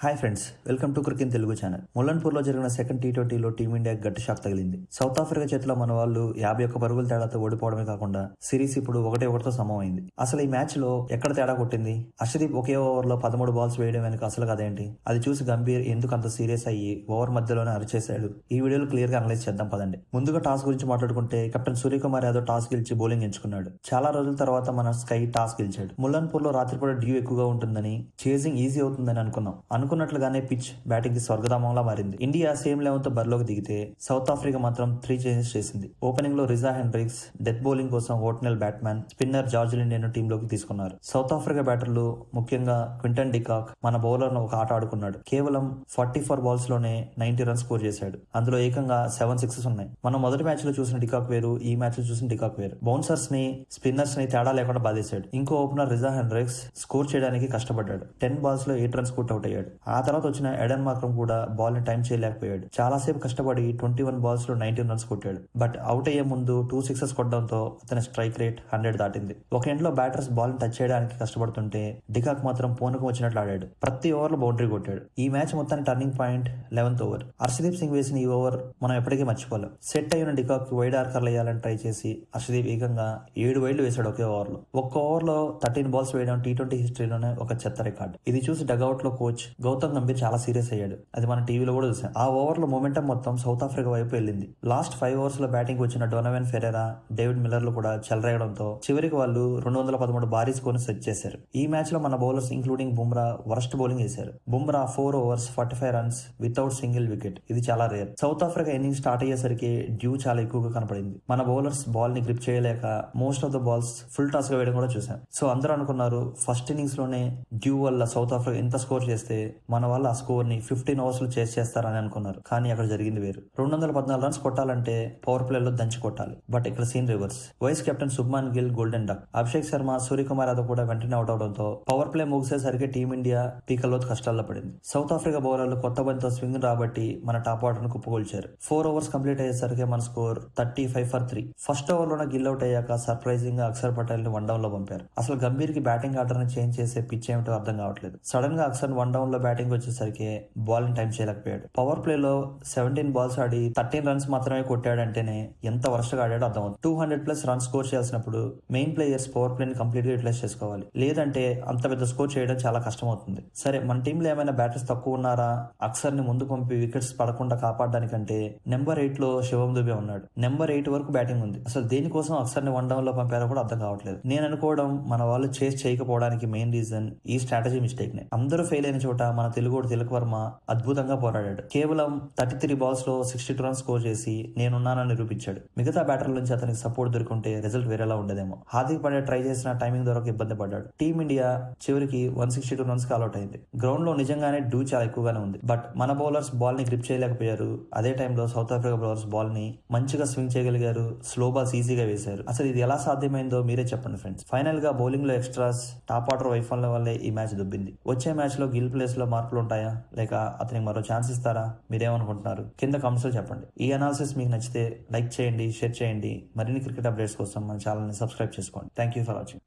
Hi friends, welcome to cricket Telugu channel. ముల్లన్పూర్లో జరిగిన second టీ20లో టీమిండియా గట్టి షాక్ తగిలింది. సౌత్ ఆఫ్రికా చేతిలో మన వాళ్ళు 51 పరుగుల తేడాతో ఓడిపోవడమే కాకుండా సిరీస్ ఇప్పుడు 1-1తో సమమైంది. అసలు ఈ మ్యాచ్ లో ఎక్కడ తేడా కొట్టింది? హర్షదీప్ ఒకే ఓవర్ లో 13 బాల్స్ వేయడం వెనుక అసలు కదేంటి? అది చూసి గంభీర్ ఎందుకు అంత సీరియస్ అయ్యి ఓవర్ మధ్యలోనే అరిచేశాడు? ఈ వీడియోలో క్లియర్ గా అనలైజ్ చేద్దాం పదండి. ముందుగా టాస్ గురించి మాట్లాడుకుంటే కెప్టెన్ సూర్యకుమార్ యాదవ్ టాస్ గెలిచి బౌలింగ్ ఎంచుకున్నాడు. చాలా రోజుల తర్వాత మన స్కై టాస్ గెలిచాడు. ముల్లన్పూర్ లో రాత్రిపూట డ్యూ ఎక్కువగా ఉంటుందని, చేజింగ్ ఈజీ అవుతుందని అనుకున్నట్లుగానే పిచ్ బ్యాటింగ్ కి స్వర్గధామంలా మారింది. ఇండియా సేమ్ లెవెన్ తో బరిలోకి దిగితే సౌత్ ఆఫ్రికా మాత్రం 3 చేంజెస్ చేసింది. ఓపెనింగ్ లో రిజా హెండ్రిక్స్, డెత్ బౌలింగ్ కోసం ఓట్నెల్ బ్యాట్మ్యాన్, స్పిన్నర్ జార్జ్ లిండెన్ టీంలోకి తీసుకున్నారు. సౌత్ ఆఫ్రికా బ్యాటర్లు ముఖ్యంగా క్వింటన్ డికాక్ మన బౌలర్ ను ఒక ఆట ఆడుకున్నాడు. కేవలం 44 బాల్స్ లోనే 90 రన్స్ స్కోర్ చేశాడు. అందులో ఏకంగా 7 సిక్సెస్ ఉన్నాయి. మనం మొదటి మ్యాచ్ లో చూసిన డికాక్ వేరు, ఈ మ్యాచ్ లో చూసిన డికాక్ వేరు. బౌన్సర్స్ ని, స్పిన్నర్స్ ని తేడా లేకుండా బాధేశాడు. ఇంకో ఓపెనర్ రిజా హెండ్రిక్స్ స్కోర్ చేయడానికి కష్టపడ్డాడు. 10 బాల్స్ లో 8 రన్స్ అవుట్ అయ్యాడు. ఆ తర్వాత వచ్చిన ఎడెన్ మార్క్రమ్ కూడా బాల్ ని టైం చేయలేకపోయాడు. చాలాసేపు కష్టపడి 21 బాల్స్ లో 19 రన్స్ కొట్టాడు. బట్ అవుట్ అయ్యే ముందు 2 సిక్సెస్ కొట్టడంతో అతని స్ట్రైక్ రేట్ 100 దాటింది. ఒక ఎండ్ లో బ్యాటర్స్ బాల్ ని టచ్ చేయడానికి కష్టపడుతుంటే డికాక్ మాత్రం పూనకం వచ్చినట్లు ఆడాడు. ప్రతి ఓవర్ లో బౌండరీ కొట్టాడు. ఈ మ్యాచ్ మొత్తానికి turning point 11th over. Harshdeep Singh వేసిన ఈ ఓవర్ మనం ఎప్పటికీ మర్చిపోలేం. సెట్ అయిన డికాక్ వైడ్ ఆర్కర్లు వేయాలని ట్రై చేసి హర్షదీప్ ఏకంగా 7 వైడ్లు వేశాడు ఒకే ఓవర్ లో. ఒక్క ఓవర్ లో 13 బాల్స్ వేయడం టీ20 హిస్టరీలోనే ఒక చెత్త రికార్డ్. ఇది చూసి డగౌట్ లో కోచ్ గౌతమ్ గంభీర్ చాలా సీరియస్ అయ్యాడు. అది మన టీవీలో కూడా చూసాం. ఆ ఓవర్ లో మొమెంటం మొత్తం సౌత్ ఆఫ్రికా వైపు వెళ్ళింది. లాస్ట్ 5 ఓవర్స్ లో బ్యాటింగ్ వచ్చిన డొనవెన్ ఫెరెరా, డేవిడ్ మిల్లర్లు కూడా చెలరేగడంతో చివరికి వాళ్ళు 213 భారీ స్కోర్ సెట్ చేశారు. ఈ మ్యాచ్ లో మన bowlers including Bumrah worst bowling చేశారు. Bumrah 4 overs 45 runs without single wicket. ఇది చాలా rare. South Africa innings start అయ్యేసరికి డ్యూ చాలా ఎక్కువగా కనపడింది. మన బౌలర్స్ బాల్ ని గ్రిప్ చేయలేక most of the balls full toss గా వేయడం కూడా చూసాం. సో అందరూ అనుకున్నారు ఫస్ట్ ఇన్నింగ్స్ లోనే డ్యూ వల్ల సౌత్ ఆఫ్రికా ఎంత స్కోర్ చేస్తే మన వాళ్ళ ఆ స్కోర్ ని 15 overs లో చేస్తారని అనుకున్నారు. కానీ అక్కడ జరిగింది వేరు. 214 రన్స్ కొట్టాలంటే పవర్ ప్లే లో దంచి కొట్టాలి. బట్ ఇక్కడ scene reverse. Vice captain Shubman Gill golden duck, Abhishek Sharma, Suryakumar Yadav కూడా వెంటనే అవుట్ అవడంతో పవర్ ప్లే ముగిసేసరికి టీమిండియా పీకల్లో కష్టాల్లో పడింది. సౌత్ ఆఫ్రికా బౌలర్లు కొత్త బంతితో స్వింగ్ రాబట్టి మన టాప్ ఆర్డర్ ను కుప్పకొల్చారు. 4 overs కంప్లీట్ అయ్యేసరికి మన స్కోర్ 35 for 3. ఫస్ట్ ఓవర్ లోనే గిల్ అవుట్ అయ్యాక సర్ప్రైజింగ్ గా అక్షర్ పటేల్ ని 1 down లో పంపారు. అసలు గంభీర్ కి బ్యాటింగ్ ఆర్డర్ ని చేంజ్ చేసే పిచ్ ఏమిటో అర్థం కావట్లేదు. సడన్ గా అక్షర్ 1 down లో బ్యాటింగ్ వచ్చేసరికి బాల్ టైం చేయలేకపోయాడు. పవర్ ప్లే లో 17 బాల్స్ ఆడి 13 రన్స్ మాత్రమే కొట్టాడంటేనే ఎంత వరుసగా ఆడాడో అర్థం అవుతుంది. 200+ రన్స్ స్కోర్ చేయాల్సినప్పుడు మెయిన్ ప్లేయర్స్ పవర్ ప్లే ని కంప్లీట్ గా యూటిలైజ్ చేసుకోవాలి. లేదంటే అంత పెద్ద స్కోర్ చేయడం చాలా కష్టం అవుతుంది. సరే, మన టీంలో ఏమైనా బ్యాటర్స్ తక్కువ ఉన్నారా? అక్షర్ ని ముందు పంపి వికెట్స్ పడకుండా కాపాడడానికంటే నెంబర్ 8 లో శివం దుబే ఉన్నాడు. నెంబర్ 8 వరకు బ్యాటింగ్ ఉంది. అసలు దేనికోసం అక్షర్ ని 1 down లో పంపారో కూడా అర్థం కావట్లేదు. నేను అనుకోవడం మన వాళ్ళు చేస్ చేయకపోవడానికి మెయిన్ రీజన్ ఈ స్ట్రాటజీ మిస్టేక్ నే. అందరూ ఫెయిల్ అయిన చోట మన తెలుగోడు తిలక్ వర్మ అద్భుతంగా పోరాడాడు. కేవలం 33 balls లో 62 runs స్కోర్ చేసి నేనున్నానని నిరూపించాడు. మిగతా బ్యాటర్ల నుంచి అతనికి సపోర్ట్ దొరికింటే రిజల్ట్ వేరేలా ఉండదేమో. హార్దిక్ పాండ్యా ట్రై చేసిన టైమింగ్ దొరక ఇబ్బంది పడ్డాడు. టీమిండియా చివరికి 162 runs ఆల్అౌట్ అయింది. గ్రౌండ్ లో నిజంగానే డ్యూ చాలా ఎక్కువగానే ఉంది. బట్ మన బౌలర్స్ బాల్ ని గ్రిప్ చేయలేకపోయారు. అదే టైంలో సౌత్ ఆఫ్రికా బౌలర్స్ బాల్ ని మంచిగా స్వింగ్ చేయగలిగారు. స్లో బాల్స్ ఈజీగా వేశారు. అసలు ఇది ఎలా సాధ్యమైందో మీరే చెప్పండి ఫ్రెండ్స్. ఫైనల్ గా బౌలింగ్ లో ఎక్స్ట్రాస్, టాప్ ఆర్డర్ వైఫల్యం వల్లే ఈ మ్యాచ్ దుబ్బింది. వచ్చే మ్యాచ్ లో గిల్ ప్లేస్ లో మార్పులు ఉంటాయా, లేక అతనికి మరో ఛాన్స్ ఇస్తారా? మీరేమనుకుంటున్నారు? కింద కామెంట్స్ లో చెప్పండి. ఈ అనాలిసిస్ మీకు నచ్చితే లైక్ చేయండి, షేర్ చేయండి. మరిన్ని క్రికెట్ అప్డేట్స్ కోసం మన ఛానల్ ని సబ్స్క్రైబ్ చేసుకోండి. Thank you for watching.